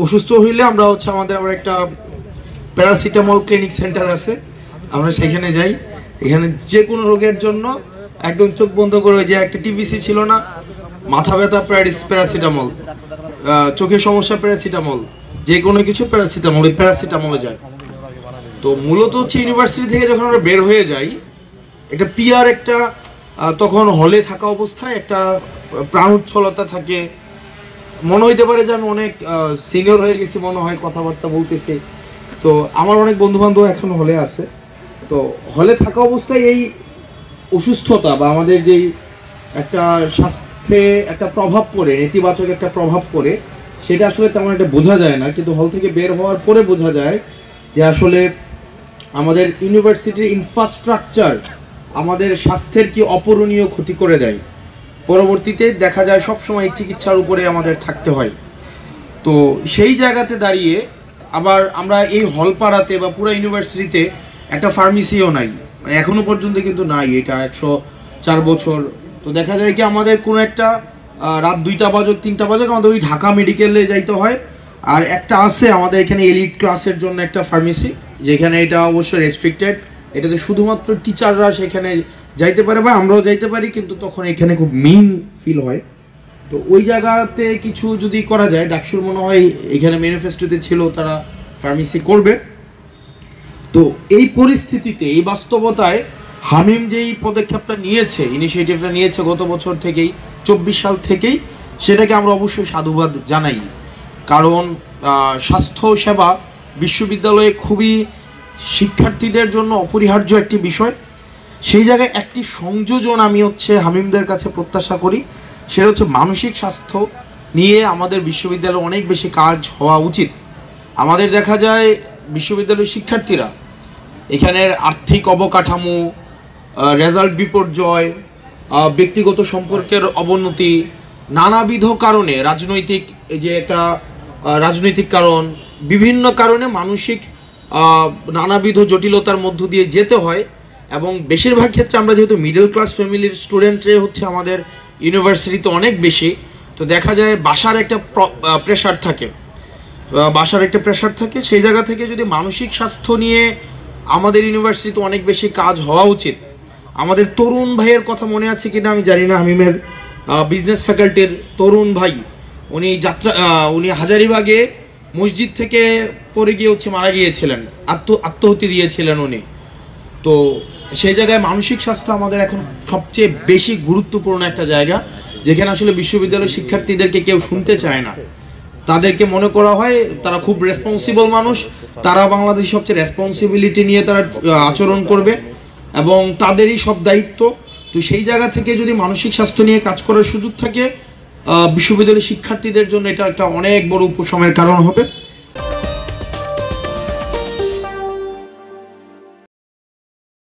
অসুস্থ হইলে আমরা হচ্ছে আমাদের আবার একটা প্যারাসিটামল ক্লিনিক সেন্টার আছে, আমরা সেখানে যাই। এখানে যে কোনো রোগের জন্য একদম চোখ বন্ধ করে, যে একটা টিভিসি ছিল না, মাথা ব্যথা প্যারাসিটামল, চোখের সমস্যা প্যারাসিটামল, যে কোনো কিছু প্যারাসিটামল, ওই প্যারাসিটামলে যায়। তো মূলত হচ্ছে ইউনিভার্সিটি থেকে যখন আমরা বের হয়ে যাই, একটা পিয়ার একটা তখন হলে থাকা অবস্থায় একটা প্রাণোচ্ছলতা থাকে, মনে হইতে পারে যে আমি অনেক সিনিয়র হয়ে গেছি, মনে হয় কথাবার্তা বলতেছি। তো আমার অনেক বন্ধু বান্ধব এখন হলে আছে। তো হলে থাকা অবস্থায় এই অসুস্থতা বা আমাদের যেই একটা স্বাস্থ্যে একটা প্রভাব পড়ে, নেতিবাচক একটা প্রভাব পড়ে, সেটা আসলে তেমন একটা বোঝা যায় না, কিন্তু হল থেকে বের হওয়ার পরে বোঝা যায় যে আসলে আমাদের ইউনিভার্সিটির ইনফ্রাস্ট্রাকচার আমাদের স্বাস্থ্যের কি অপূরণীয় ক্ষতি করে দেয়। পরবর্তীতে দেখা যায় সবসময় চিকিৎসার উপরে আমাদের থাকতে হয়। তো সেই জায়গাতে দাঁড়িয়ে আবার আমরা এই হলপাড়াতে বা পুরো ইউনিভার্সিটিতে একটা ফার্মেসিও নাই, মানে এখনো পর্যন্ত কিন্তু নাই, এটা 104 বছর। তো দেখা যায় কি আমাদের কোনো একটা রাত 2টা বাজে 3টা বাজে আমাদের ওই ঢাকা মেডিকেলে যাইতে হয়। আর একটা আছে আমাদের এখানে এলিট ক্লাসের জন্য একটা ফার্মেসি, যেখানে এটা অবশ্যই রেস্ট্রিক্টেড, এটাতে শুধুমাত্র টিচাররা সেখানে যাইতে পারে বা আমরাও যাইতে পারি, কিন্তু তখন এখানে খুব মেইন ফিল হয়। তো ওই জায়গাতে কিছু যদি করা যায়, ডাকসুর মনে হয় এখানে ম্যানিফেস্টোতে ছিল তারা ফার্মেসি করবে। তো এই পরিস্থিতিতে, এই বাস্তবতায় হামিম যেই পদক্ষেপটা নিয়েছে, ইনিশিয়েটিভটা নিয়েছে গত বছর থেকেই, 24 সাল থেকেই, সেটাকে আমরা অবশ্যই সাধুবাদ জানাই। কারণ স্বাস্থ্য সেবা বিশ্ববিদ্যালয়ে খুবই শিক্ষার্থীদের জন্য অপরিহার্য একটি বিষয়। সেই জায়গায় একটি সংযোজন আমি হচ্ছে হামিমদের কাছে প্রত্যাশা করি, সেটা হচ্ছে মানসিক স্বাস্থ্য নিয়ে আমাদের বিশ্ববিদ্যালয়ে অনেক বেশি কাজ হওয়া উচিত। আমাদের দেখা যায় বিশ্ববিদ্যালয়ের শিক্ষার্থীরা এখানের আর্থিক অবকাঠামো, রেজাল্ট বিপর্যয়, ব্যক্তিগত সম্পর্কের অবনতি, নানাবিধ কারণে, রাজনৈতিক যে একটা রাজনৈতিক কারণ, বিভিন্ন কারণে মানসিক নানাবিধ জটিলতার মধ্য দিয়ে যেতে হয়। এবং বেশিরভাগ ক্ষেত্রে আমরা যেহেতু মিডল ক্লাস ফ্যামিলির স্টুডেন্টে হচ্ছে আমাদের ইউনিভার্সিটিতে অনেক বেশি, তো দেখা যায় বাসার একটা প্রেশার থাকে, সেই জায়গা থেকে যদি মানসিক স্বাস্থ্য নিয়ে আমাদের ইউনিভার্সিটিতে অনেক বেশি কাজ হওয়া উচিত। আমাদের তরুণ ভাইয়ের কথা মনে আছে কিনা আমি জানি না, হামিমের বিজনেস ফ্যাকাল্টির তরুণ ভাই, উনি হাজারীবাগে মসজিদ থেকে পড়ে গিয়ে হচ্ছে মারা গিয়েছিলেন, আত্মহত্যা দিয়েছিলেন উনি। তো সেই জায়গায় মানসিক স্বাস্থ্য আমাদের এখন সবচেয়ে বেশি গুরুত্বপূর্ণ একটা জায়গা, যেখানে আসলে বিশ্ববিদ্যালয়ের শিক্ষার্থীদেরকে কেউ শুনতে চায় না। তাদেরকে মনে করা হয় তারা খুব রেসপন্সিবল মানুষ, তারা বাংলাদেশের সবচেয়ে রেসপন্সিবিলিটি নিয়ে তারা আচরণ করবে এবং তাদেরই সব দায়িত্ব। তো সেই জায়গা থেকে যদি মানসিক স্বাস্থ্য নিয়ে কাজ করার সুযোগ থাকে, বিশ্ববিদ্যালয়ের শিক্ষার্থীদের জন্য এটা একটা অনেক বড় উপশমের কারণ হবে।